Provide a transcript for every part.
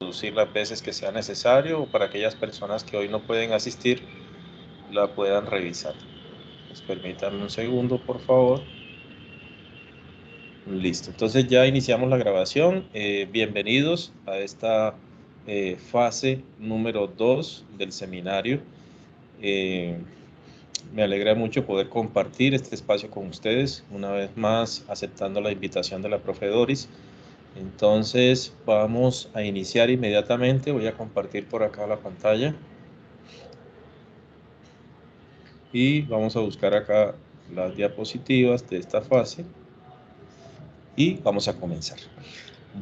reproducir las veces que sea necesario o para aquellas personas que hoy no pueden asistir, la puedan revisar. Pues permítanme un segundo, por favor. Listo, entonces ya iniciamos la grabación. Bienvenidos a esta fase número 2 del seminario. Me alegra mucho poder compartir este espacio con ustedes, una vez más aceptando la invitación de la profe Doris. Entonces vamos a iniciar inmediatamente. Voy a compartir por acá la pantalla y vamos a buscar acá las diapositivas de esta fase y vamos a comenzar.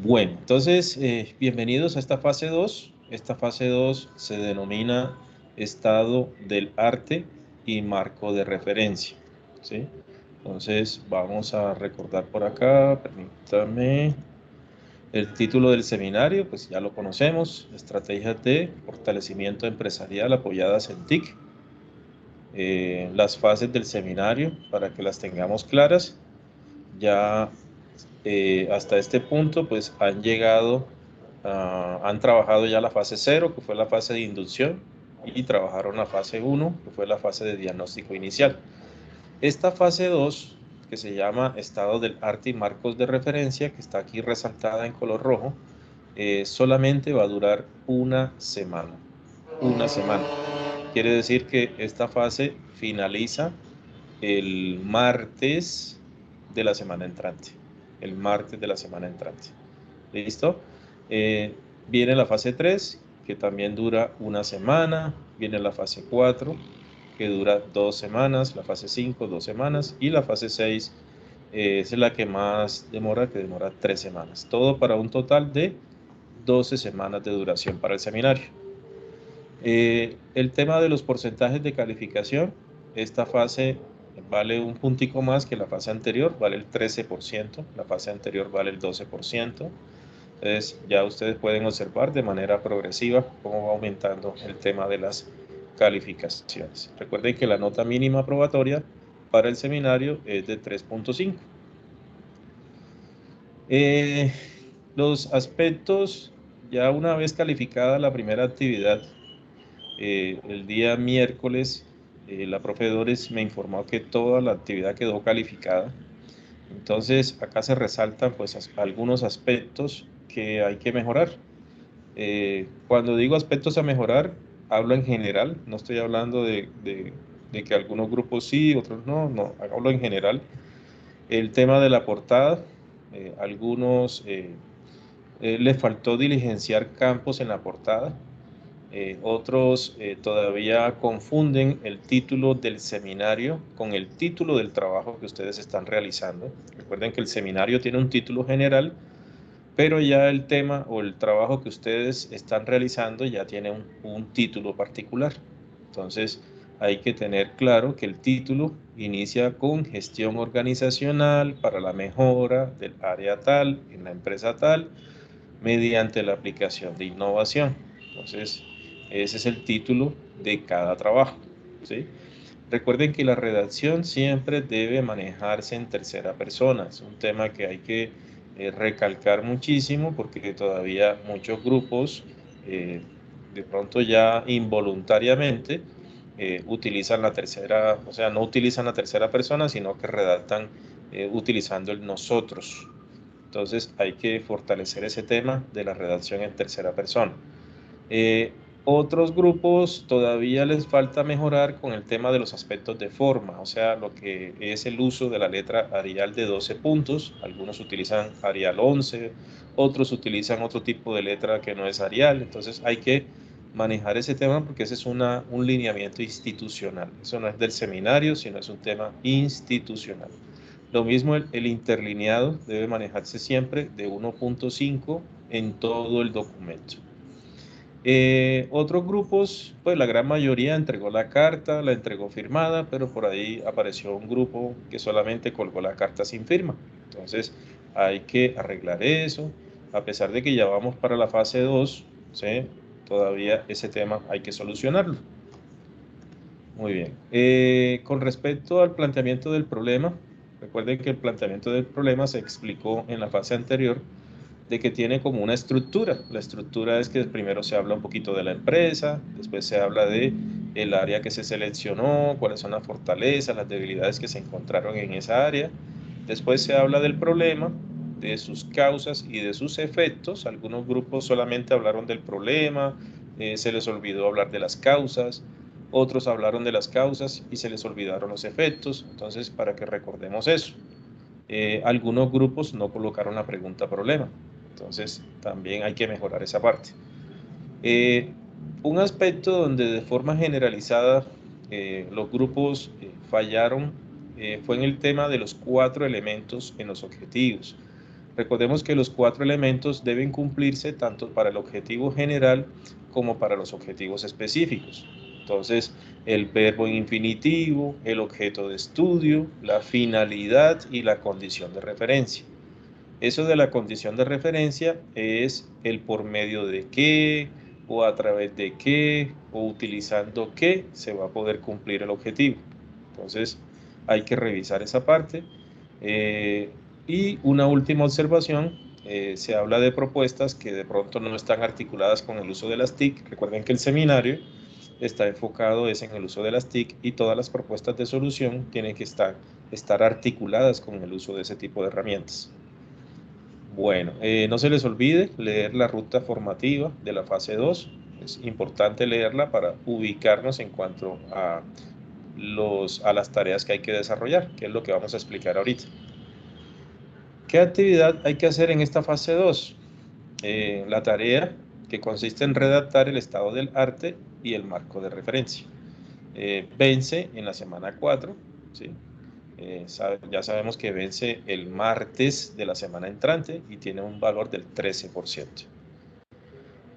Bueno, entonces bienvenidos a esta fase 2. Esta fase 2 se denomina estado del arte y marco de referencia, ¿sí? Entonces vamos a recordar por acá, permítame. El título del seminario, pues ya lo conocemos, Estrategias de Fortalecimiento Empresarial apoyadas en TIC. Las fases del seminario, para que las tengamos claras, ya hasta este punto, pues han llegado, han trabajado ya la fase 0, que fue la fase de inducción, y trabajaron la fase 1, que fue la fase de diagnóstico inicial. Esta fase 2, que se llama Estado del Arte y Marcos de Referencia, que está aquí resaltada en color rojo, solamente va a durar una semana. Una semana. Quiere decir que esta fase finaliza el martes de la semana entrante. El martes de la semana entrante. ¿Listo? Viene la fase 3, que también dura una semana. Viene la fase 4, que dura 2 semanas. La fase 5, 2 semanas. Y la fase 6 es la que más demora, que demora 3 semanas. Todo para un total de 12 semanas de duración para el seminario. El tema de los porcentajes de calificación, esta fase vale un puntico más que la fase anterior, vale el 13%, la fase anterior vale el 12%. Entonces ya ustedes pueden observar de manera progresiva cómo va aumentando el tema de las calificaciones. Recuerden que la nota mínima aprobatoria para el seminario es de 3.5. Los aspectos, ya una vez calificada la primera actividad, el día miércoles, la profe Doris me informó que toda la actividad quedó calificada. Entonces, acá se resaltan pues algunos aspectos que hay que mejorar. Cuando digo aspectos a mejorar, hablo en general, no estoy hablando de que algunos grupos sí, otros no, hablo en general. El tema de la portada, algunos les faltó diligenciar campos en la portada. Otros todavía confunden el título del seminario con el título del trabajo que ustedes están realizando. Recuerden que el seminario tiene un título general, pero ya el tema o el trabajo que ustedes están realizando ya tiene un título particular. Entonces, hay que tener claro que el título inicia con gestión organizacional para la mejora del área tal, en la empresa tal, mediante la aplicación de innovación. Entonces, ese es el título de cada trabajo, ¿sí? Recuerden que la redacción siempre debe manejarse en tercera persona. Es un tema que hay que recalcar muchísimo porque todavía muchos grupos de pronto ya involuntariamente utilizan la tercera, o sea, no utilizan la tercera persona, sino que redactan utilizando el nosotros. Entonces hay que fortalecer ese tema de la redacción en tercera persona. Otros grupos todavía les falta mejorar con el tema de los aspectos de forma, o sea, lo que es el uso de la letra Arial de 12 puntos. Algunos utilizan Arial 11, otros utilizan otro tipo de letra que no es Arial. Entonces hay que manejar ese tema porque ese es un lineamiento institucional. Eso no es del seminario, sino es un tema institucional. Lo mismo el interlineado debe manejarse siempre de 1.5 en todo el documento. Otros grupos, pues la gran mayoría entregó la carta, la entregó firmada, pero por ahí apareció un grupo que solamente colgó la carta sin firma. Entonces hay que arreglar eso, a pesar de que ya vamos para la fase 2, ¿sí? Todavía ese tema hay que solucionarlo. Muy bien. Con respecto al planteamiento del problema, recuerden que el planteamiento del problema se explicó en la fase anterior. de que tiene como una estructura. La estructura es que primero se habla un poquito de la empresa, después se habla de el área que se seleccionó, cuáles son las fortalezas, las debilidades que se encontraron en esa área. Después se habla del problema, de sus causas y de sus efectos. Algunos grupos solamente hablaron del problema, se les olvidó hablar de las causas. Otros hablaron de las causas y se les olvidaron los efectos. Entonces, para que recordemos eso. Algunos grupos no colocaron la pregunta problema. Entonces, también hay que mejorar esa parte. Un aspecto donde de forma generalizada los grupos fallaron fue en el tema de los 4 elementos en los objetivos. Recordemos que los 4 elementos deben cumplirse tanto para el objetivo general como para los objetivos específicos. Entonces, el verbo en infinitivo, el objeto de estudio, la finalidad y la condición de referencia. Eso de la condición de referencia es el por medio de qué, o a través de qué, o utilizando qué se va a poder cumplir el objetivo. Entonces, hay que revisar esa parte. Y una última observación, se habla de propuestas que de pronto no están articuladas con el uso de las TIC. Recuerden que el seminario está enfocado en el uso de las TIC y todas las propuestas de solución tienen que estar articuladas con el uso de ese tipo de herramientas. Bueno, no se les olvide leer la ruta formativa de la fase 2. Es importante leerla para ubicarnos en cuanto a las tareas que hay que desarrollar, que es lo que vamos a explicar ahorita. ¿Qué actividad hay que hacer en esta fase 2? La tarea que consiste en redactar el estado del arte y el marco de referencia. Vence en la semana 4, ¿sí? Ya sabemos que vence el martes de la semana entrante y tiene un valor del 13%.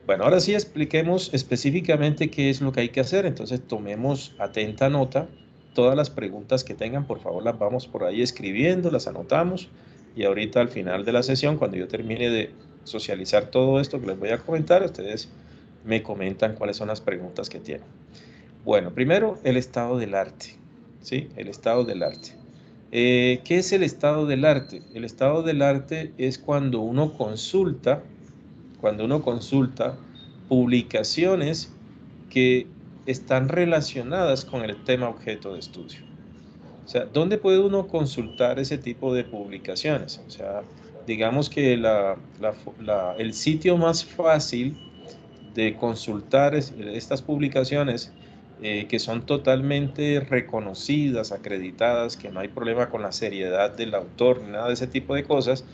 Bueno, ahora sí expliquemos específicamente qué es lo que hay que hacer. Entonces tomemos atenta nota. Todas las preguntas que tengan, por favor, las vamos por ahí escribiendo, las anotamos. Y ahorita al final de la sesión, cuando yo termine de socializar todo esto que les voy a comentar, ustedes me comentan cuáles son las preguntas que tienen. Bueno, primero el estado del arte, ¿sí? El estado del arte. ¿Qué es el estado del arte? El estado del arte es cuando uno consulta publicaciones que están relacionadas con el tema objeto de estudio. O sea, ¿dónde puede uno consultar ese tipo de publicaciones? O sea, digamos que el sitio más fácil de consultar estas publicaciones que son totalmente reconocidas, acreditadas, que no hay problema con la seriedad del autor, ni nada de ese tipo de cosas,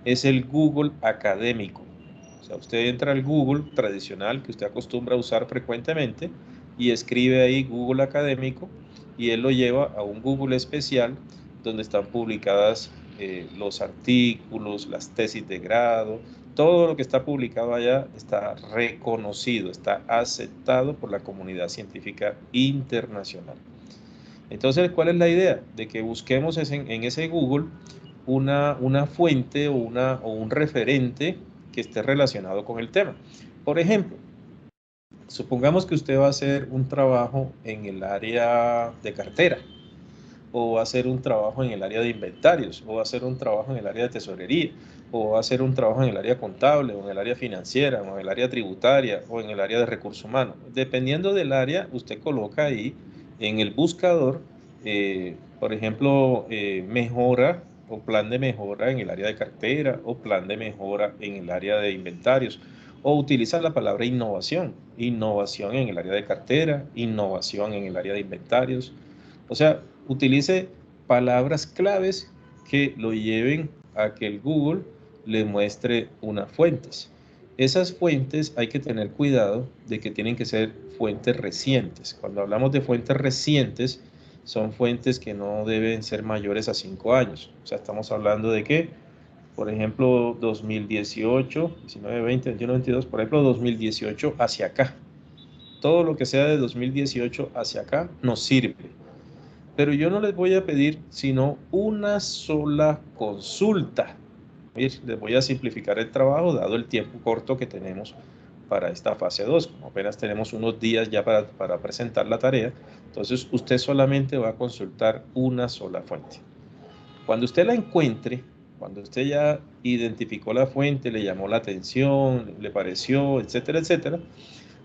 es el Google académico. O sea, usted entra al Google tradicional que usted acostumbra a usar frecuentemente y escribe ahí Google académico y él lo lleva a un Google especial donde están publicadas los artículos, las tesis de grado, todo lo que está publicado allá está reconocido, está aceptado por la comunidad científica internacional. Entonces, ¿cuál es la idea? De que busquemos en ese Google una fuente o un referente que esté relacionado con el tema. Por ejemplo, supongamos que usted va a hacer un trabajo en el área de cartera, o va a hacer un trabajo en el área de inventarios, o va a hacer un trabajo en el área de tesorería, o va a hacer un trabajo en el área contable, o en el área financiera, o en el área tributaria, o en el área de recursos humanos. Dependiendo del área, usted coloca ahí en el buscador, por ejemplo, mejora o plan de mejora en el área de cartera, o plan de mejora en el área de inventarios, o utiliza la palabra innovación en el área de cartera, innovación en el área de inventarios. O sea, utilice palabras claves que lo lleven a que el Google le muestre unas fuentes. Esas fuentes hay que tener cuidado de que tienen que ser fuentes recientes. Cuando hablamos de fuentes recientes, son fuentes que no deben ser mayores a 5 años. O sea, estamos hablando de que, por ejemplo, 2018, 19, 20, 21, 22, por ejemplo, 2018 hacia acá. Todo lo que sea de 2018 hacia acá nos sirve. Pero yo no les voy a pedir sino una sola consulta. Les voy a simplificar el trabajo dado el tiempo corto que tenemos para esta fase 2. Como apenas tenemos unos días ya para presentar la tarea, entonces usted solamente va a consultar una sola fuente. Cuando usted la encuentre, Cuando usted ya identificó la fuente, le llamó la atención, le pareció, etcétera, etcétera,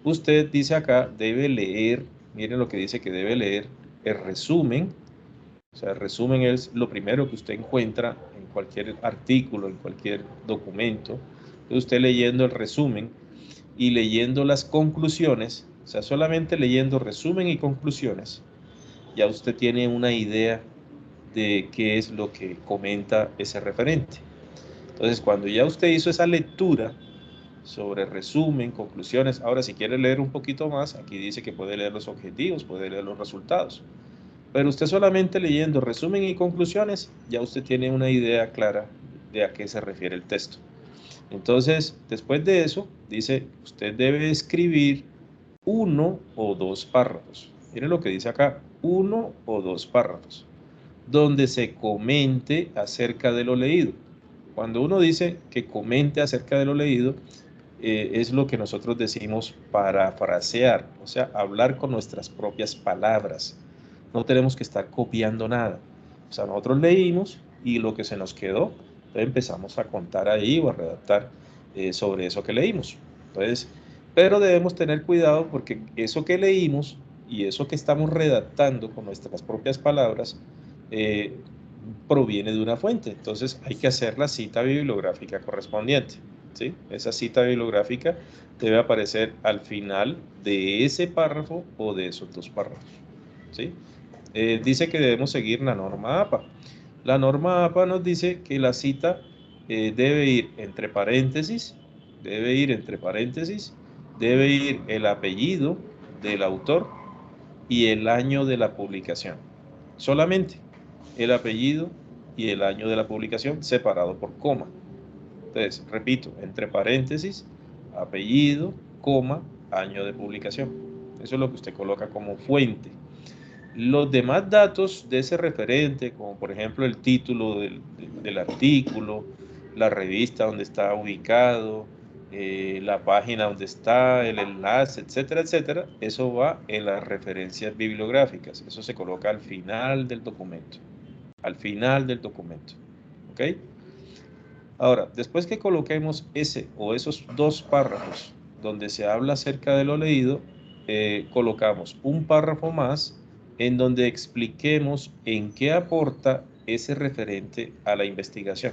usted dice acá, debe leer, miren lo que dice que debe leer, el resumen. O sea, el resumen es lo primero que usted encuentra en cualquier artículo, en cualquier documento. Entonces usted leyendo el resumen y leyendo las conclusiones, o sea, solamente leyendo resumen y conclusiones, ya usted tiene una idea de qué es lo que comenta ese referente. Entonces, cuando ya usted hizo esa lectura sobre resumen, conclusiones, ahora si quiere leer un poquito más, aquí dice que puede leer los objetivos, puede leer los resultados. Pero usted solamente leyendo resumen y conclusiones, ya usted tiene una idea clara de a qué se refiere el texto. Entonces, después de eso, dice, usted debe escribir 1 o 2 párrafos. Miren lo que dice acá, 1 o 2 párrafos, donde se comente acerca de lo leído. Cuando uno dice que comente acerca de lo leído, es lo que nosotros decimos parafrasear, o sea, hablar con nuestras propias palabras. No tenemos que estar copiando nada. O sea, nosotros leímos y lo que se nos quedó, entonces empezamos a contar ahí o a redactar sobre eso que leímos. Entonces, pero debemos tener cuidado porque eso que leímos y eso que estamos redactando con nuestras propias palabras eh, proviene de una fuente. Entonces hay que hacer la cita bibliográfica correspondiente. ¿Sí? Esa cita bibliográfica debe aparecer al final de ese párrafo o de esos 2 párrafos. ¿Sí? Dice que debemos seguir la norma APA. La norma APA nos dice que la cita debe ir entre paréntesis, debe ir el apellido del autor y el año de la publicación. Solamente el apellido y el año de la publicación separado por coma. Entonces, repito, entre paréntesis, apellido, coma, año de publicación. Eso es lo que usted coloca como fuente. Los demás datos de ese referente, como por ejemplo el título del artículo, la revista donde está ubicado, la página donde está, el enlace, etcétera, etcétera, eso va en las referencias bibliográficas. Eso se coloca al final del documento. Al final del documento. ¿Ok? Ahora, después que coloquemos ese o esos 2 párrafos donde se habla acerca de lo leído, colocamos un párrafo más en donde expliquemos en qué aporta ese referente a la investigación.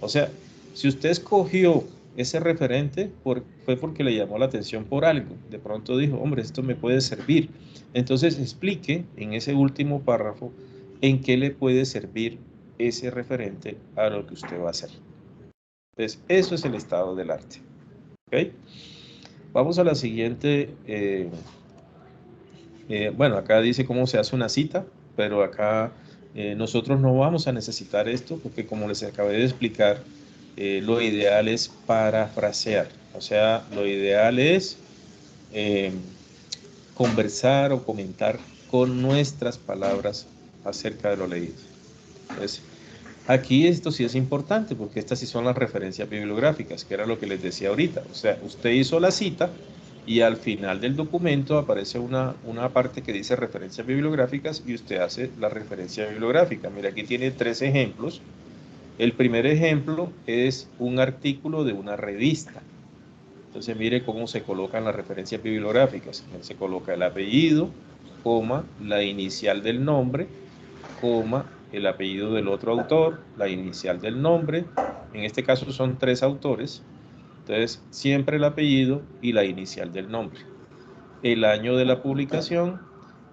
O sea, si usted escogió ese referente fue porque le llamó la atención por algo. De pronto dijo, hombre, esto me puede servir. Entonces explique en ese último párrafo en qué le puede servir ese referente a lo que usted va a hacer. Entonces, eso es el estado del arte. ¿Ok? Vamos a la siguiente. Bueno, acá dice cómo se hace una cita, pero acá nosotros no vamos a necesitar esto porque como les acabé de explicar, lo ideal es parafrasear. O sea, lo ideal es conversar o comentar con nuestras palabras acerca de lo leído. Entonces, aquí esto sí es importante porque estas sí son las referencias bibliográficas, que era lo que les decía ahorita. O sea, usted hizo la cita y al final del documento aparece una parte que dice referencias bibliográficas y usted hace la referencia bibliográfica. Mira, aquí tiene 3 ejemplos. El primer ejemplo es un artículo de una revista. Entonces mire cómo se colocan las referencias bibliográficas. Se coloca el apellido, coma, la inicial del nombre, coma, el apellido del otro autor, la inicial del nombre. En este caso son 3 autores. Entonces, siempre el apellido y la inicial del nombre. El año de la publicación,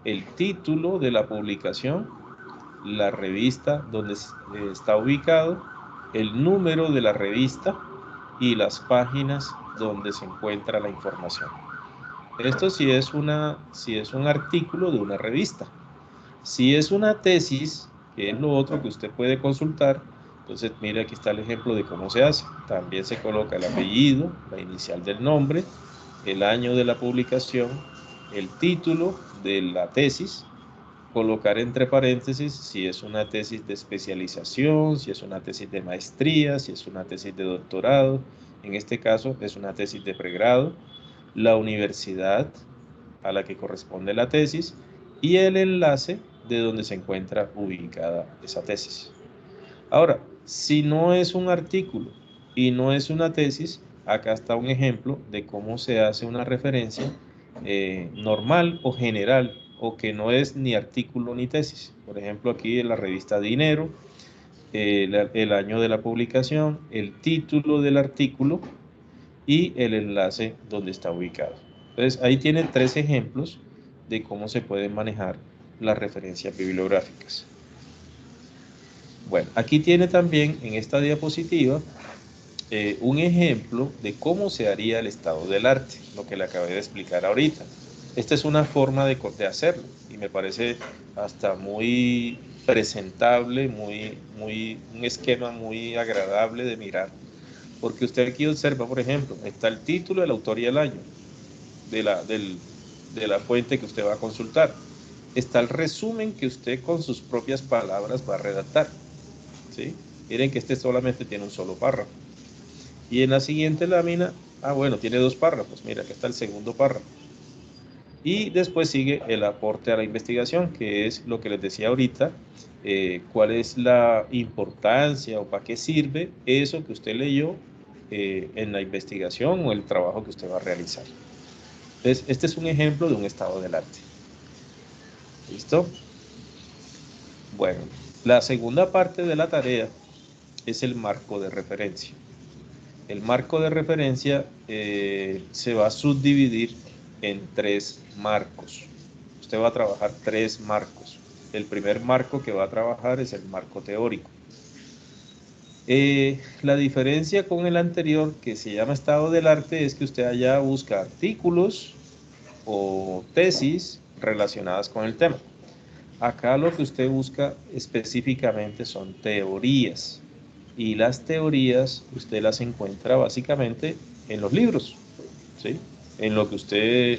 el título de la publicación, la revista donde está ubicado, el número de la revista y las páginas donde se encuentra la información. Esto sí es un artículo de una revista. Si es una tesis, que es lo otro que usted puede consultar, entonces mire aquí está el ejemplo de cómo se hace. También se coloca el apellido, la inicial del nombre, el año de la publicación, el título de la tesis, colocar entre paréntesis si es una tesis de especialización, si es una tesis de maestría, si es una tesis de doctorado. En este caso es una tesis de pregrado, la universidad a la que corresponde la tesis y el enlace de donde se encuentra ubicada esa tesis. Ahora, Si no es un artículo y no es una tesis, acá está un ejemplo de cómo se hace una referencia normal o general, o que no es ni artículo ni tesis. Por ejemplo, aquí en la revista Dinero, el año de la publicación, el título del artículo y el enlace donde está ubicado. Entonces, ahí tiene 3 ejemplos de cómo se pueden manejar las referencias bibliográficas. Bueno, aquí tiene también en esta diapositiva un ejemplo de cómo se haría el estado del arte, lo que le acabé de explicar ahorita. Esta es una forma de hacerlo y me parece hasta muy presentable, un esquema muy agradable de mirar, porque usted aquí observa, por ejemplo, está el título, el autor y el año de la fuente que usted va a consultar. Está el resumen que usted con sus propias palabras va a redactar, ¿sí? Miren que este solamente tiene un solo párrafo. Y en la siguiente lámina, bueno, tiene 2 párrafos. Mira, aquí está el segundo párrafo. Y después sigue el aporte a la investigación, que es lo que les decía ahorita, cuál es la importancia o para qué sirve eso que usted leyó en la investigación o el trabajo que usted va a realizar. Entonces, este es un ejemplo de un estado del arte. ¿Listo? Bueno, la segunda parte de la tarea es el marco de referencia. El marco de referencia se va a subdividir en 3 marcos. Usted va a trabajar 3 marcos. El primer marco que va a trabajar es el marco teórico. La diferencia con el anterior, que se llama estado del arte, es que usted allá busca artículos o tesis relacionadas con el tema. Acá lo que usted busca específicamente son teorías. Y las teorías usted las encuentra básicamente en los libros, ¿sí? En lo que usted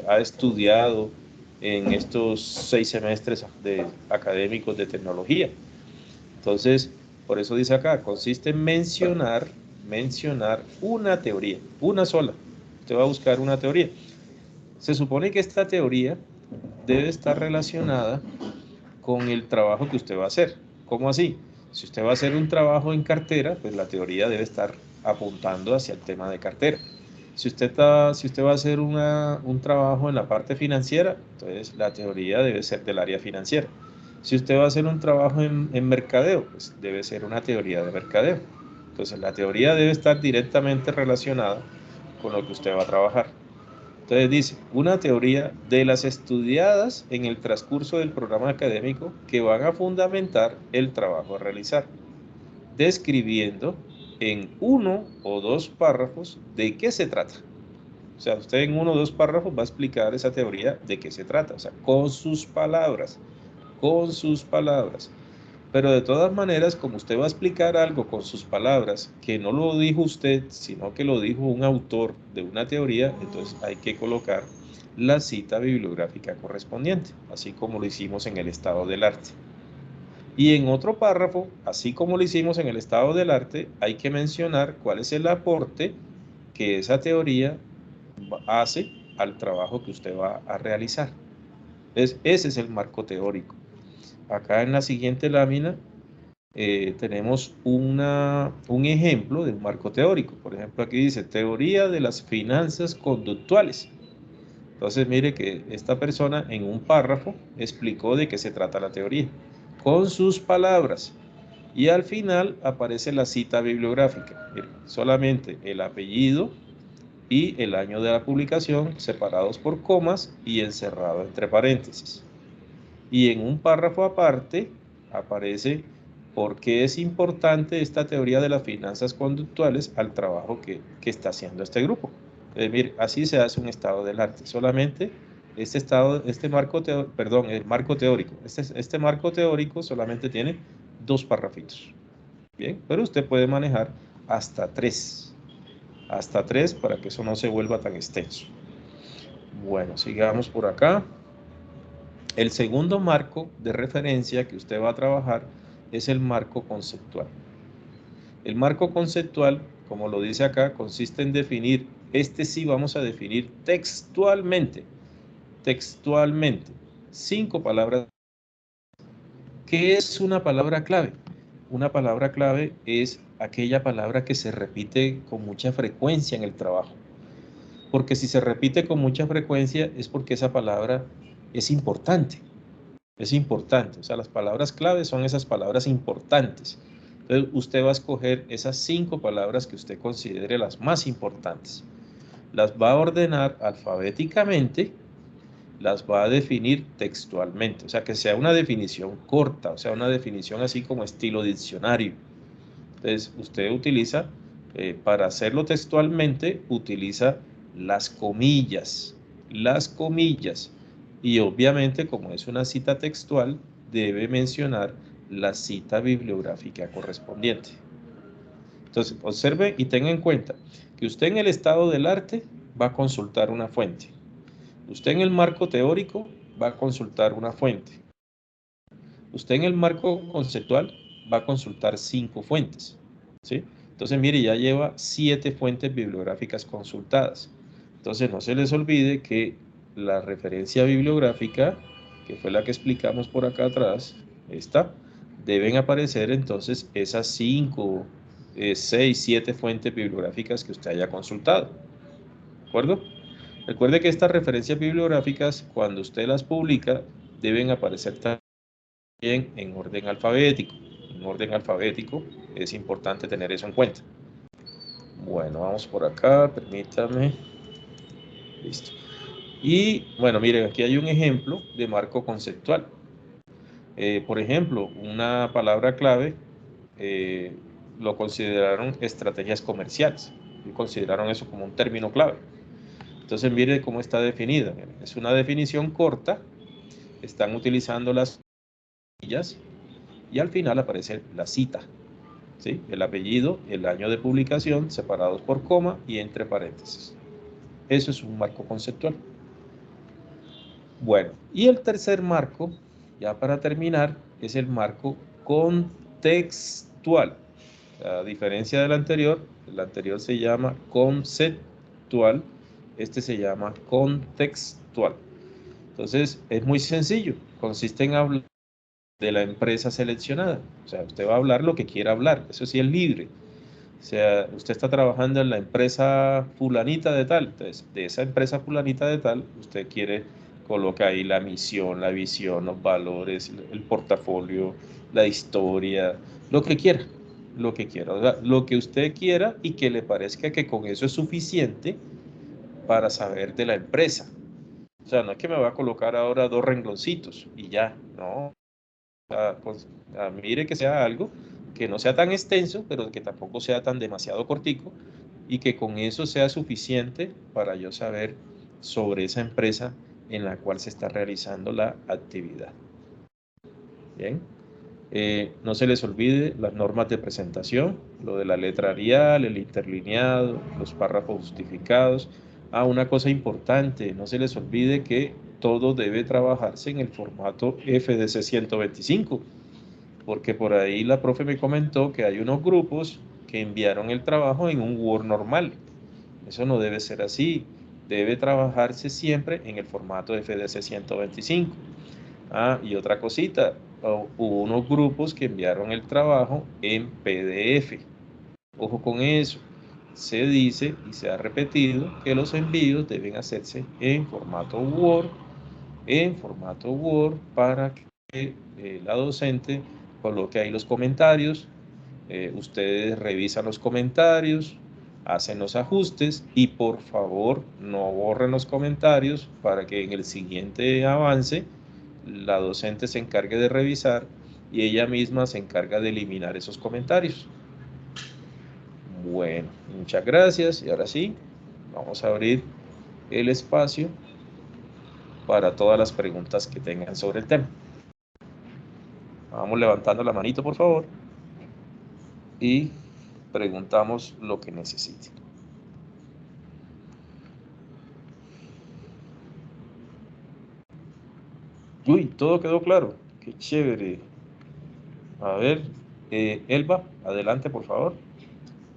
ha estudiado en estos 6 semestres académicos de tecnología. Entonces, por eso dice acá, consiste en mencionar una teoría, una sola. Usted va a buscar una teoría. Se supone que esta teoría debe estar relacionada con el trabajo que usted va a hacer. ¿Cómo así? Si usted va a hacer un trabajo en cartera, pues la teoría debe estar apuntando hacia el tema de cartera. Si usted va a hacer un trabajo en la parte financiera, entonces la teoría debe ser del área financiera. Si usted va a hacer un trabajo en mercadeo, pues debe ser una teoría de mercadeo. Entonces la teoría debe estar directamente relacionada con lo que usted va a trabajar. Entonces dice, una teoría de las estudiadas en el transcurso del programa académico que van a fundamentar el trabajo a realizar, describiendo en 1 o 2 párrafos de qué se trata. O sea, usted en 1 o 2 párrafos va a explicar esa teoría de qué se trata, o sea, con sus palabras, con sus palabras. Pero de todas maneras, como usted va a explicar algo con sus palabras, que no lo dijo usted, sino que lo dijo un autor de una teoría, entonces hay que colocar la cita bibliográfica correspondiente, así como lo hicimos en el estado del arte. Y en otro párrafo, así como lo hicimos en el estado del arte, hay que mencionar cuál es el aporte que esa teoría hace al trabajo que usted va a realizar. Entonces, ese es el marco teórico. Acá en la siguiente lámina tenemos un ejemplo de un marco teórico. Por ejemplo, aquí dice teoría de las finanzas conductuales. Entonces, mire que esta persona en un párrafo explicó de qué se trata la teoría, con sus palabras. Y al final aparece la cita bibliográfica. Mire, solamente el apellido y el año de la publicación separados por comas y encerrado entre paréntesis. Y en un párrafo aparte aparece por qué es importante esta teoría de las finanzas conductuales al trabajo que está haciendo este grupo. Mire, así se hace un estado del arte. Solamente el marco teórico. Este marco teórico solamente tiene 2 párrafitos. Bien, pero usted puede manejar hasta 3. Hasta 3 para que eso no se vuelva tan extenso. Bueno, sigamos por acá. El segundo marco de referencia que usted va a trabajar es el marco conceptual. El marco conceptual, como lo dice acá, consiste en definir, sí vamos a definir textualmente, 5 palabras. ¿Qué es una palabra clave? una palabra clave es aquella palabra que se repite con mucha frecuencia en el trabajo. Porque si se repite con mucha frecuencia es porque esa palabra es importante. Es importante. O sea, las palabras clave son esas palabras importantes. Entonces, usted va a escoger esas 5 palabras que usted considere las más importantes. Las va a ordenar alfabéticamente, las va a definir textualmente. O sea, que sea una definición corta, o sea, una definición así como estilo diccionario. Entonces, usted utiliza, para hacerlo textualmente, utiliza las comillas. Las comillas. Y obviamente, como es una cita textual, debe mencionar la cita bibliográfica correspondiente. Entonces, observe y tenga en cuenta que usted en el estado del arte va a consultar una fuente. Usted en el marco teórico va a consultar una fuente. Usted en el marco conceptual va a consultar 5 fuentes. ¿Sí? Entonces, mire, ya lleva 7 fuentes bibliográficas consultadas. Entonces, no se les olvide que la referencia bibliográfica, que fue la que explicamos por acá atrás, esta, deben aparecer entonces esas 5, 6, 7 fuentes bibliográficas que usted haya consultado. ¿De acuerdo? Recuerde que estas referencias bibliográficas, cuando usted las publica, deben aparecer también en orden alfabético. En orden alfabético es importante tener eso en cuenta. Bueno, vamos por acá, permítame. Listo. Y bueno, miren, aquí hay un ejemplo de marco conceptual. Por ejemplo, una palabra clave lo consideraron estrategias comerciales. Y consideraron eso como un término clave. Entonces, mire cómo está definida. Es una definición corta. Están utilizando las comillas y al final aparece la cita. ¿Sí? El apellido, el año de publicación, separados por coma y entre paréntesis. Eso es un marco conceptual. Bueno, y el tercer marco, ya para terminar, es el marco contextual. A diferencia del anterior, el anterior se llama conceptual, este se llama contextual. Entonces, es muy sencillo, consiste en hablar de la empresa seleccionada. O sea, usted va a hablar lo que quiera hablar, eso sí es libre. O sea, usted está trabajando en la empresa fulanita de tal, entonces de esa empresa fulanita de tal, usted quiere colocar ahí la misión, la visión, los valores, el portafolio, la historia, lo que quiera, lo que quiera, o sea, lo que usted quiera y que le parezca que con eso es suficiente para saber de la empresa. O sea, no es que me va a colocar ahora 2 rengloncitos y ya, no. Pues, mire que sea algo que no sea tan extenso, pero que tampoco sea tan demasiado cortico y que con eso sea suficiente para yo saber sobre esa empresa en la cual se está realizando la actividad. Bien, no se les olvide las normas de presentación, lo de la letra Arial, el interlineado, los párrafos justificados. Una cosa importante, no se les olvide que todo debe trabajarse en el formato FDC 125. Porque por ahí la profe me comentó que hay unos grupos que enviaron el trabajo en un Word normal. Eso no debe ser así. Debe trabajarse siempre en el formato FDC 125. Y otra cosita, hubo unos grupos que enviaron el trabajo en PDF. Ojo con eso. Se dice y se ha repetido que los envíos deben hacerse en formato Word, para que la docente coloque ahí los comentarios, ustedes revisan los comentarios, hacen los ajustes y por favor no borren los comentarios para que en el siguiente avance la docente se encargue de revisar y ella misma se encarga de eliminar esos comentarios. Bueno, muchas gracias y ahora sí, vamos a abrir el espacio para todas las preguntas que tengan sobre el tema. Vamos levantando la manito, por favor, y preguntamos lo que necesiten. Uy, todo quedó claro. Qué chévere. A ver, Elba, adelante, por favor.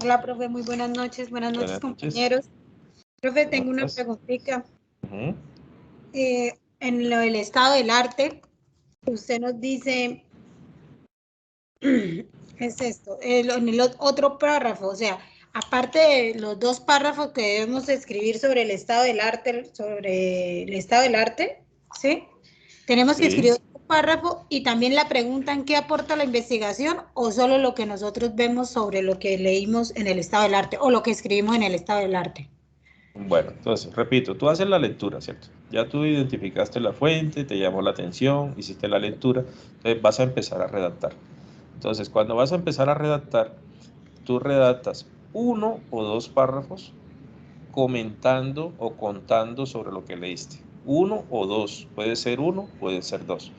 Hola, profe, muy buenas noches. Buenas noches, compañeros. Profe, tengo una preguntita. En lo del estado del arte, usted nos dice es esto, en el otro párrafo, o sea, aparte de los dos párrafos que debemos escribir sobre el estado del arte, ¿sí? Tenemos que Sí. escribir un párrafo y también la pregunta en qué aporta la investigación o solo lo que nosotros vemos sobre lo que leímos en el estado del arte o lo que escribimos en el estado del arte. Bueno, entonces, repito, tú haces la lectura, ¿cierto? Ya tú identificaste la fuente, te llamó la atención, hiciste la lectura, entonces vas a empezar a redactar. Entonces, cuando vas a empezar a redactar, tú redactas 1 o 2 párrafos comentando o contando sobre lo que leíste. 1 o 2, puede ser 1, puede ser 2.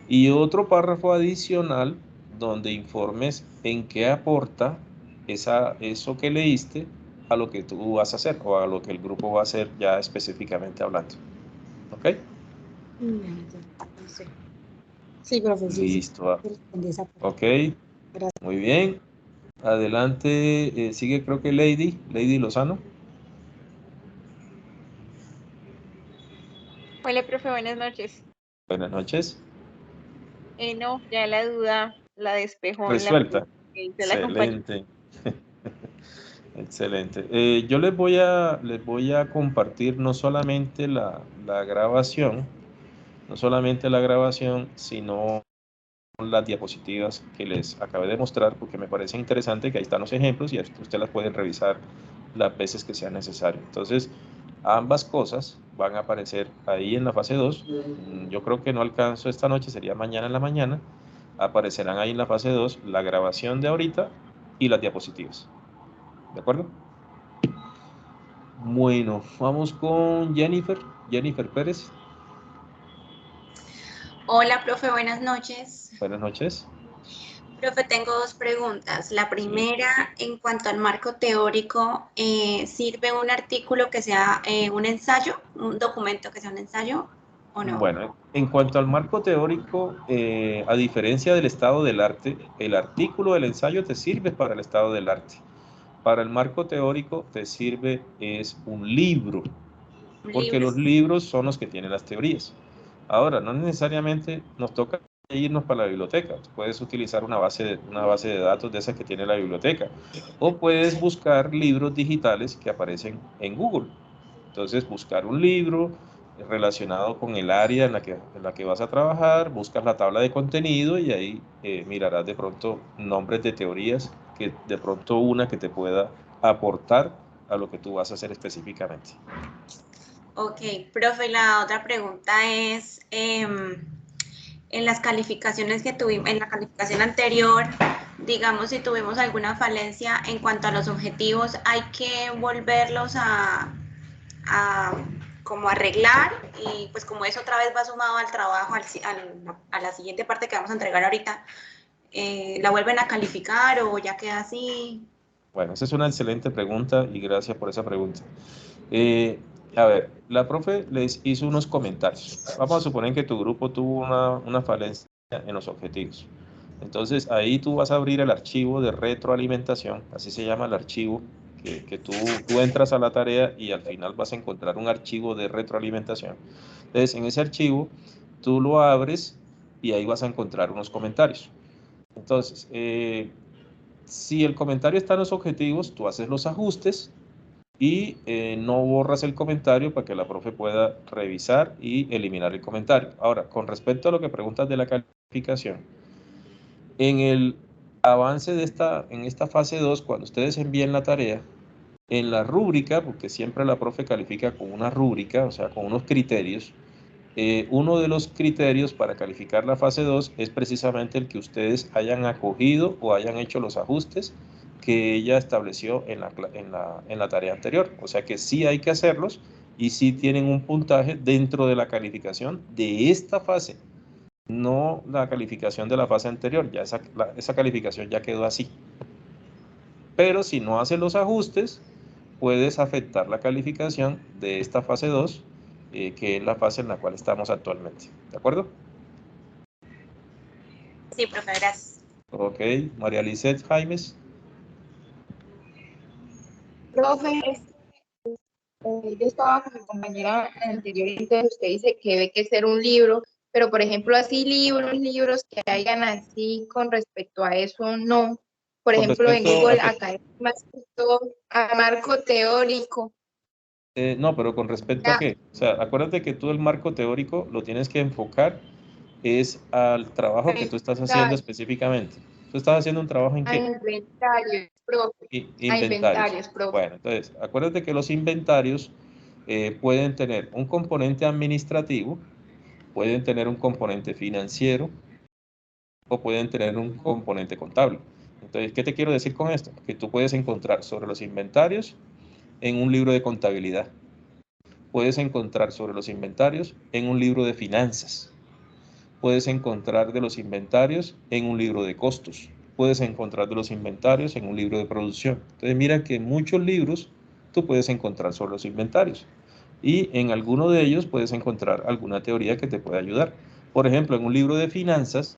Y otro párrafo adicional donde informes en qué aporta eso que leíste a lo que tú vas a hacer o a lo que el grupo va a hacer ya específicamente hablando. ¿Ok? Sí, profe, sí, sí. Listo. Respondí esa parte. Ok, Gracias. muy bien. Adelante, sigue creo que Lady Lozano. Hola, profe, buenas noches. Buenas noches. No, ya la duda la despejó en la Resuelta. pregunta que hizo la compañera. Excelente. Excelente. Yo les voy a compartir no solamente la grabación, sino las diapositivas que les acabé de mostrar, porque me parece interesante que ahí están los ejemplos y usted las pueden revisar las veces que sea necesario. Entonces, ambas cosas van a aparecer ahí en la fase 2. Yo creo que no alcanzo esta noche, sería mañana en la mañana. Aparecerán ahí en la fase 2 la grabación de ahorita y las diapositivas. ¿De acuerdo? Bueno, vamos con Jennifer Pérez. Hola, profe, buenas noches. Buenas noches. Profe, tengo dos preguntas. La Sí. primera, en cuanto al marco teórico, ¿sirve un artículo que sea un ensayo, un documento que sea un ensayo o no? Bueno, en cuanto al marco teórico, a diferencia del estado del arte, el artículo del ensayo te sirve para el estado del arte. Para el marco teórico te sirve es un libro, Un porque libro. los libros son los que tienen las teorías. Ahora, no necesariamente nos toca irnos para la biblioteca. Puedes utilizar una base de datos de esas que tiene la biblioteca. O puedes buscar libros digitales que aparecen en Google. Entonces, buscar un libro relacionado con el área en la que vas a trabajar, buscas la tabla de contenido y ahí mirarás de pronto nombres de teorías, que de pronto una que te pueda aportar a lo que tú vas a hacer específicamente. Ok, profe, la otra pregunta es, en las calificaciones que tuvimos, en la calificación anterior, digamos, si tuvimos alguna falencia en cuanto a los objetivos, hay que volverlos a como arreglar y pues como eso otra vez va sumado al trabajo, a la siguiente parte que vamos a entregar ahorita, ¿la vuelven a calificar o ya queda así? Bueno, esa es una excelente pregunta y gracias por esa pregunta. A ver, la profe les hizo unos comentarios. Vamos a suponer que tu grupo tuvo una falencia en los objetivos. Entonces, ahí tú vas a abrir el archivo de retroalimentación, así se llama el archivo, que tú entras a la tarea y al final vas a encontrar un archivo de retroalimentación. Entonces, en ese archivo, tú lo abres y ahí vas a encontrar unos comentarios. Entonces, si el comentario está en los objetivos, tú haces los ajustes y no borras el comentario para que la profe pueda revisar y eliminar el comentario. Ahora, con respecto a lo que preguntas de la calificación, en el avance en esta fase 2, cuando ustedes envíen la tarea, en la rúbrica, porque siempre la profe califica con una rúbrica, o sea, con unos criterios, uno de los criterios para calificar la fase 2 es precisamente el que ustedes hayan acogido o hayan hecho los ajustes que ella estableció en la tarea anterior. O sea que sí hay que hacerlos y sí tienen un puntaje dentro de la calificación de esta fase, no la calificación de la fase anterior. Ya esa calificación ya quedó así. Pero si no haces los ajustes, puedes afectar la calificación de esta fase 2, que es la fase en la cual estamos actualmente. ¿De acuerdo? Sí, profe, gracias. Ok, María Lizeth Jaimes. Profe, yo estaba con mi compañera anterior, entonces usted dice que debe que ser un libro, pero por ejemplo así libros que hayan así con respecto a eso, no. Por Con ejemplo, en respecto a Google qué. acá más que todo a marco teórico. No, pero con respecto a Ya, qué. O sea, acuérdate que tú el marco teórico lo tienes que enfocar es al trabajo que tú estás haciendo específicamente. ¿Tú estás haciendo un trabajo en a qué? inventarios, profe. A Inventarios. inventarios, profe. Bueno, entonces, acuérdate que los inventarios pueden tener un componente administrativo, pueden tener un componente financiero o pueden tener un componente contable. Entonces, ¿qué te quiero decir con esto? Que tú puedes encontrar sobre los inventarios en un libro de contabilidad. Puedes encontrar sobre los inventarios en un libro de finanzas. Puedes encontrar de los inventarios en un libro de costos. Puedes encontrar de los inventarios en un libro de producción. Entonces mira que en muchos libros tú puedes encontrar sobre los inventarios. Y en alguno de ellos puedes encontrar alguna teoría que te pueda ayudar. Por ejemplo, en un libro de finanzas,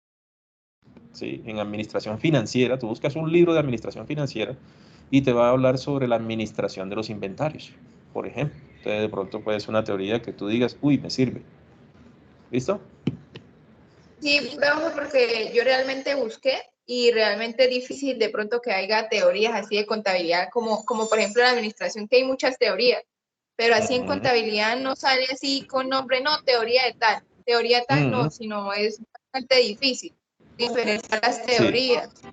¿sí? En administración financiera, tú buscas un libro de administración financiera y te va a hablar sobre la administración de los inventarios, por ejemplo. Entonces de pronto puede ser una teoría que tú digas, uy, me sirve. ¿Listo? Sí, profe, porque yo realmente busqué y realmente es difícil de pronto que haya teorías así de contabilidad, como por ejemplo en la administración, que hay muchas teorías, pero así en contabilidad no sale así con nombre, no, teoría tal no, sino es bastante difícil diferenciar las teorías. Sí,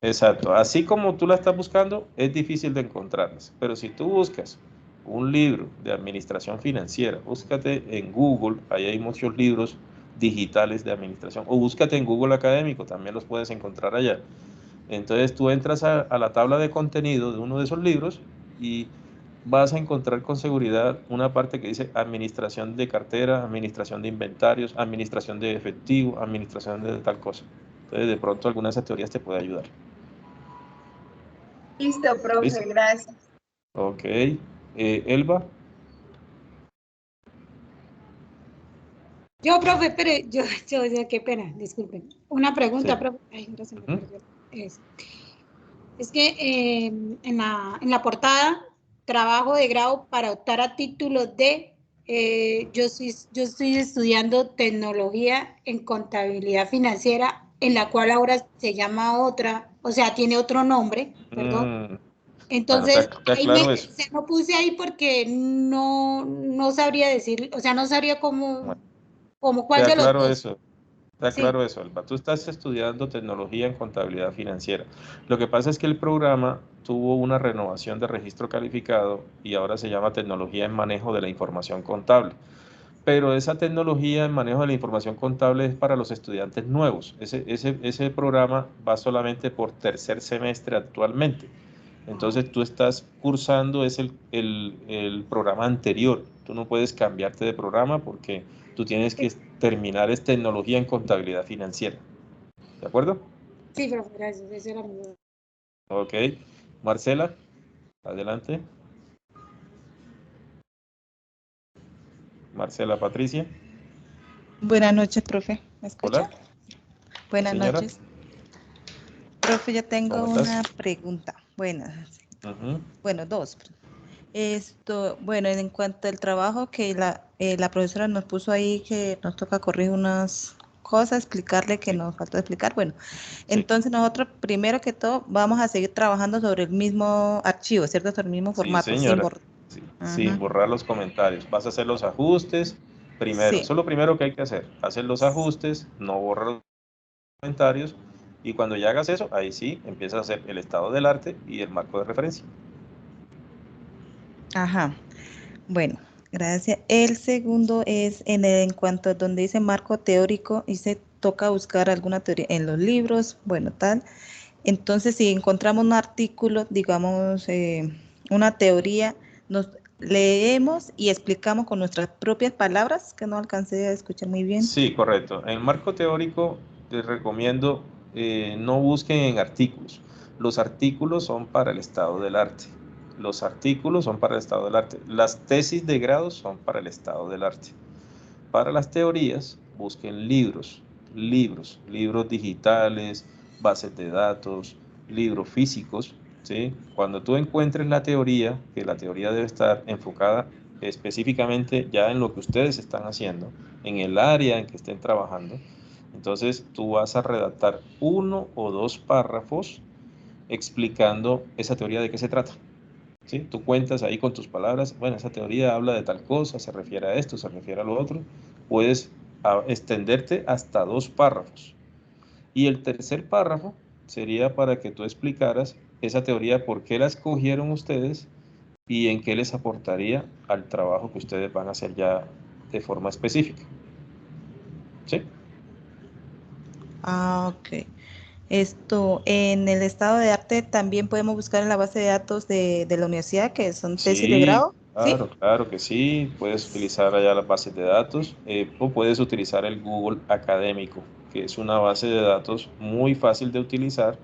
exacto. Así como tú la estás buscando, es difícil de encontrarlas. Pero si tú buscas un libro de administración financiera, búscate en Google, ahí hay muchos libros digitales de administración, o búscate en Google Académico, también los puedes encontrar allá. Entonces tú entras a la tabla de contenido de uno de esos libros y vas a encontrar con seguridad una parte que dice administración de cartera, administración de inventarios, administración de efectivo, administración de tal cosa. Entonces de pronto alguna de esas teorías te puede ayudar. Listo, profe, ¿Listo? gracias. Ok. Elba. Yo, profe, pero qué pena, disculpen. Una pregunta, Sí. profe. Ay, no se me perdió. Es que en la portada, trabajo de grado para optar a título de, yo estoy estudiando tecnología en contabilidad financiera, en la cual ahora se llama otra, o sea, tiene otro nombre, perdón. Bueno, Entonces, te ahí aclaro eso. se lo puse ahí porque no sabría decir, o sea, no sabría Bueno, cómo te cuál de los aclaro dos. eso. Te Sí. aclaro eso, Elba. Tú estás estudiando tecnología en contabilidad financiera. Lo que pasa es que el programa tuvo una renovación de registro calificado y ahora se llama tecnología en manejo de la información contable. Pero esa tecnología en manejo de la información contable es para los estudiantes nuevos. Ese programa va solamente por tercer semestre actualmente. Entonces tú estás cursando el programa anterior. Tú no puedes cambiarte de programa porque tú tienes que terminar es tecnología en contabilidad financiera. ¿De acuerdo? Sí, profe, gracias. Eso era mi duda. Ok. Marcela, adelante. Marcela Patricia. Buenas noches, profe. ¿Me escucha? Hola. Buenas Señora. noches. Profe, yo tengo ¿Cómo estás? una pregunta. Buenas. Uh-huh. Bueno, dos. Bueno, en cuanto al trabajo que la profesora nos puso ahí, que nos toca corregir unas cosas, explicarle que nos faltó explicar. Bueno, entonces nosotros primero que todo vamos a seguir trabajando sobre el mismo archivo, ¿cierto? Sobre el mismo formato, señora. Sin borrar los comentarios. Vas a hacer los ajustes primero. Sí. Eso es lo primero que hay que hacer. Hacer los ajustes, no borrar los comentarios. Y cuando ya hagas eso, ahí sí empiezas a hacer el estado del arte y el marco de referencia. Ajá. Bueno, gracias. El segundo es en cuanto a donde dice marco teórico y se toca buscar alguna teoría en los libros, bueno, tal. Entonces, si encontramos un artículo, digamos, una teoría, nos leemos y explicamos con nuestras propias palabras, que no alcancé a escuchar muy bien. Sí, correcto. En el marco teórico les recomiendo no busquen en artículos. Los artículos son para el estado del arte. Los artículos son para el estado del arte. Las tesis de grado son para el estado del arte. Para las teorías, busquen libros digitales, bases de datos, libros físicos, ¿sí? Cuando tú encuentres la teoría, que la teoría debe estar enfocada específicamente ya en lo que ustedes están haciendo, en el área en que estén trabajando. Entonces tú vas a redactar 1 o 2 párrafos explicando esa teoría de qué se trata. ¿Sí? Tú cuentas ahí con tus palabras, bueno, esa teoría habla de tal cosa, se refiere a esto, se refiere a lo otro. Puedes extenderte hasta 2 párrafos. Y el tercer párrafo sería para que tú explicaras esa teoría, por qué la escogieron ustedes y en qué les aportaría al trabajo que ustedes van a hacer ya de forma específica. ¿Sí? Ah, ok. Esto, en el estado de arte también podemos buscar en la base de datos de la universidad, que son tesis de Sí, grado, ¿sí? claro que sí. Puedes utilizar allá las bases de datos o puedes utilizar el Google Académico, que es una base de datos muy fácil de utilizar.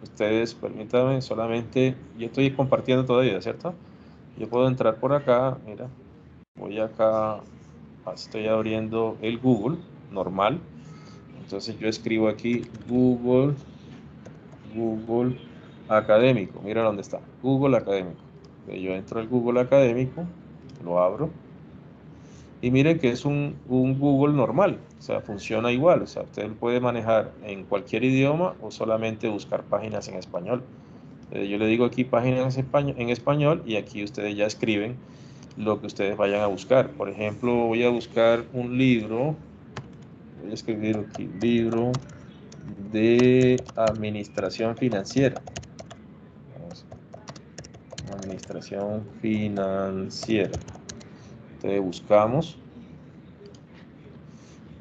Ustedes, permítanme, solamente, yo estoy compartiendo todavía, ¿cierto? Yo puedo entrar por acá, mira, voy acá, estoy abriendo el Google normal. Entonces yo escribo aquí Google Académico, mira dónde está, Google Académico. Yo entro al Google Académico, lo abro, y miren que es un Google normal, o sea, funciona igual, o sea, usted lo puede manejar en cualquier idioma o solamente buscar páginas en español. Yo le digo aquí páginas en español y aquí ustedes ya escriben lo que ustedes vayan a buscar. Por ejemplo, voy a buscar un libro, voy a escribir aquí, libro de administración financiera. Administración financiera. Entonces buscamos.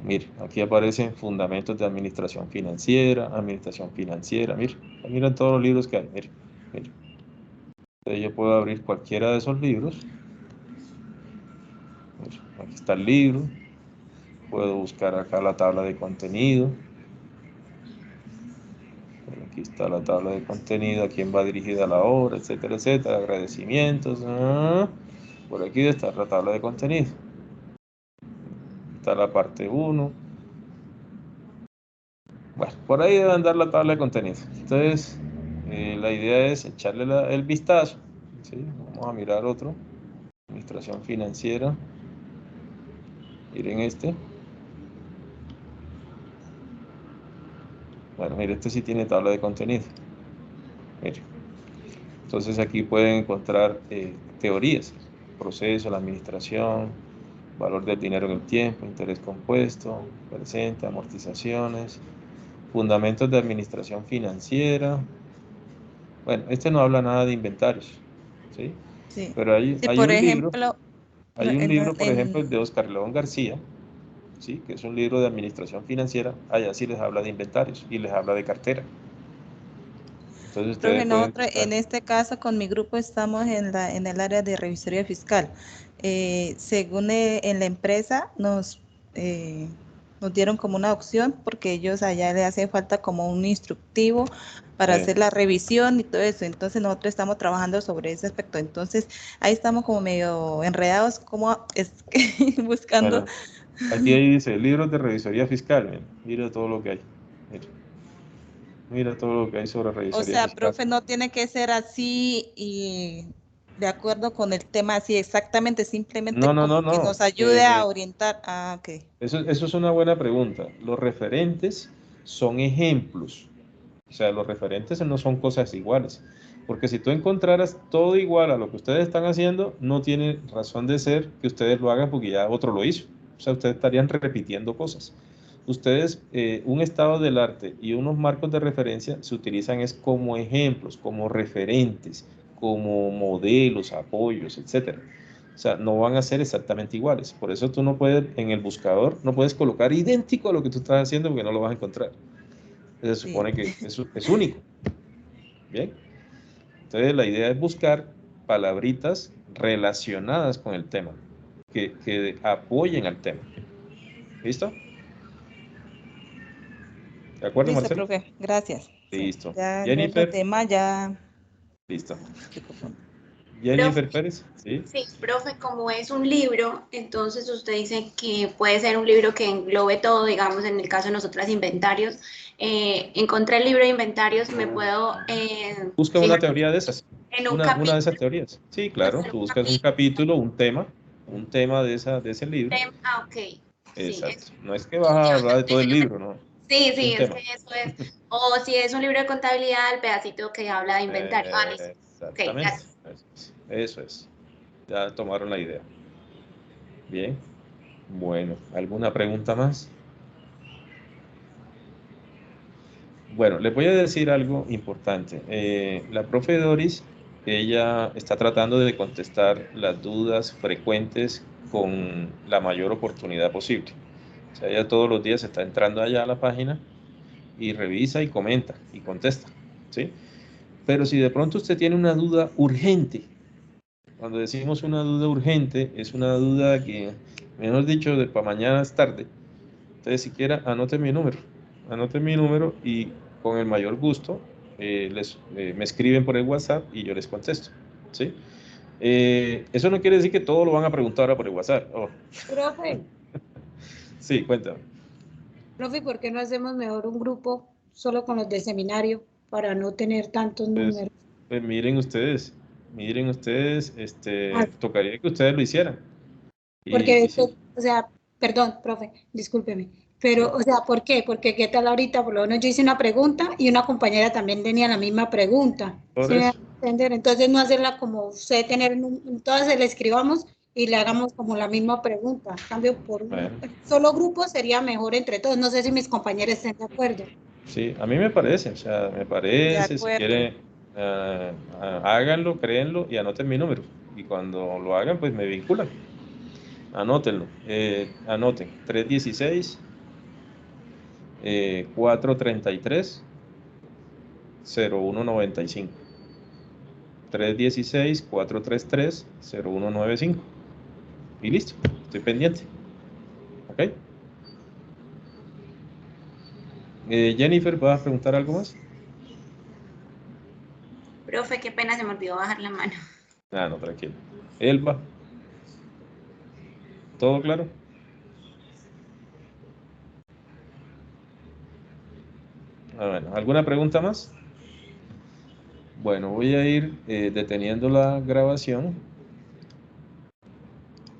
Mire, aquí aparecen fundamentos de administración financiera. Mire, miren todos los libros que hay. Mire. Entonces yo puedo abrir cualquiera de esos libros. Mire, aquí está el libro. Puedo buscar acá la tabla de contenido. Aquí está la tabla de contenido, a quién va dirigida la obra, etcétera, etcétera, agradecimientos. Por aquí está la tabla de contenido. Está la parte 1. Bueno, por ahí debe andar la tabla de contenido. Entonces, la idea es echarle el vistazo. ¿Sí? Vamos a mirar otro. Administración financiera. Miren este. Bueno, mire, este sí tiene tabla de contenido. Mire. Entonces aquí pueden encontrar teorías. Proceso, la administración, valor del dinero en el tiempo, interés compuesto, presente, amortizaciones, fundamentos de administración financiera. Bueno, este no habla nada de inventarios, ¿sí? Sí. Pero hay Por un libro, ejemplo, por ejemplo, de Oscar León García, ¿sí? Que es un libro de administración financiera. Allá sí les habla de inventarios y les habla de cartera. Entonces ustedes profe, pueden nosotros en este caso con mi grupo estamos en el área de revisoría fiscal. Según en la empresa nos dieron como una opción porque ellos allá le hace falta como un instructivo para hacer la revisión y todo eso. Entonces nosotros estamos trabajando sobre ese aspecto. Entonces ahí estamos como medio enredados, como es que buscando. Bueno, aquí ahí dice libros de revisoría fiscal. Mira todo lo que hay. Mira todo lo que hay sobre O revisoría sea, fiscal. profe, no tiene que ser así y de acuerdo con el tema, así exactamente, simplemente como que No. nos ayude a orientar. Ah, ok. Eso es una buena pregunta. Los referentes son ejemplos. O sea, los referentes no son cosas iguales. Porque si tú encontraras todo igual a lo que ustedes están haciendo, no tiene razón de ser que ustedes lo hagan porque ya otro lo hizo. O sea, ustedes estarían repitiendo cosas. Ustedes, un estado del arte y unos marcos de referencia se utilizan es como ejemplos, como referentes, como modelos, apoyos, etcétera. O sea, no van a ser exactamente iguales. Por eso tú no puedes, en el buscador, no puedes colocar idéntico a lo que tú estás haciendo porque no lo vas a encontrar. Se supone que es único. Bien. Entonces la idea es buscar palabritas relacionadas con el tema, que apoyen al tema. ¿Listo? ¿De acuerdo, Listo, Marcelo? profe, gracias. Sí, Listo. ya el otro Jennifer. tema ya. Listo. Profe, Jennifer Pérez. Sí. Sí, profe, como es un libro, entonces usted dice que puede ser un libro que englobe todo, digamos, en el caso de nosotras inventarios. Encontré el libro de inventarios, me puedo Busca una fijar teoría de esas. en un Una de capítulo. esas teorías. Sí, claro. Tú buscas un capítulo, un tema, un tema de ese libro. Ah, ok. Exacto. Sí, No es que vas a hablar de todo el libro, ¿no? sí, Es un es tema. que eso es. O si es un libro de contabilidad, el pedacito que habla de inventario. Listo. Ok, Exactamente. gracias. Eso es. Ya tomaron la idea. Bien. Bueno, ¿alguna pregunta más? Bueno, les voy a decir algo importante. La profe Doris, ella está tratando de contestar las dudas frecuentes con la mayor oportunidad posible. O sea, ella todos los días está entrando allá a la página y revisa y comenta y contesta, ¿sí? Pero si de pronto usted tiene una duda urgente, cuando decimos una duda urgente, es una duda que, mejor dicho, de para mañana es tarde. Entonces, siquiera anote mi número y con el mayor gusto me escriben por el WhatsApp y yo les contesto, ¿sí? Eso no quiere decir que todo lo van a preguntar ahora por el WhatsApp. Oh. Profe, Sí, cuéntame. profe, ¿por qué no hacemos mejor un grupo solo con los de seminario para no tener tantos Pues, números? pues miren ustedes, Ah, tocaría que ustedes lo hicieran. porque, Y sí, o sea, perdón, profe, discúlpeme, pero, o sea, ¿por qué? Porque qué tal ahorita, por lo menos yo hice una pregunta y una compañera también tenía la misma pregunta, por ¿sí me va eso. a entender? Entonces no hacerla como usted tener, todas se le escribamos y le hagamos como la misma pregunta. En cambio, por un Bueno, solo grupo sería mejor entre todos. No sé si mis compañeros estén de acuerdo. sí, a mí me parece, o sea, me De parece, si acuerdo. quieren, háganlo, créenlo y anoten mi número. Y cuando lo hagan, pues me vinculan. Anótenlo. Anoten 316 433 0195. 316 433 0195. Y listo, estoy pendiente. ¿Ok? Jennifer, ¿vas a preguntar algo más? Profe, qué pena, se me olvidó bajar la mano. Ah, no, tranquilo. Elba, ¿todo claro? Bueno, ¿alguna pregunta más? Bueno, voy a ir deteniendo la grabación